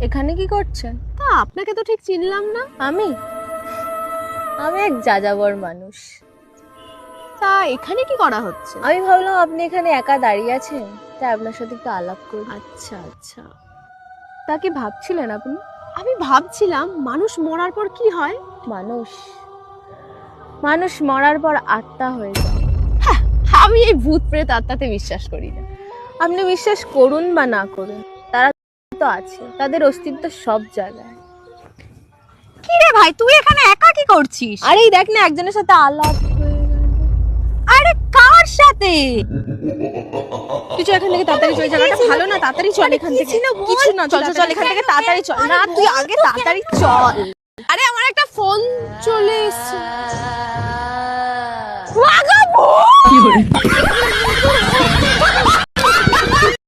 এখানে কি করছেন? তা আপনাকে তো ঠিক চিনলাম না। আমি আমি এক যাযাবর মানুষ। তা এখানে কি করা হচ্ছে? আমি ভাবলাম আপনি এখানে একা দাঁড়িয়ে আছেন, তাই আপনার সাথে একটু আলাপ করি। আচ্ছা আচ্ছা, তা কি ভাবছিলেন আপনি? আমি ভাবছিলাম মানুষ মরার পর কি হয়। মানুষ মানুষ মরার পর আত্মা হয়ে যায়। আমি এই ভূত প্রেত আত্মাতে বিশ্বাস করি না। আপনি বিশ্বাস করুন বা না করুন, তারা তো আছে, তাদের অস্তিত্ব সব জায়গায়। কি রে ভাই, তুই এখানে একা কি করছিস? আরে এই দেখ না, একজনের সাথে আলাপ হয়ে গেল। আরে কার সাথে? কিছু এখান থেকে তাড়াতাড়ি চলে, জায়গাটা ভালো না, তাড়াতাড়ি চল এখান থেকে। কিছু না, চল চল চল এখান থেকে তাড়াতাড়ি চল। না তুই আগে তাড়াতাড়ি চল। আরে আমার একটা ফোন চলে এসেছে। লাগাবো।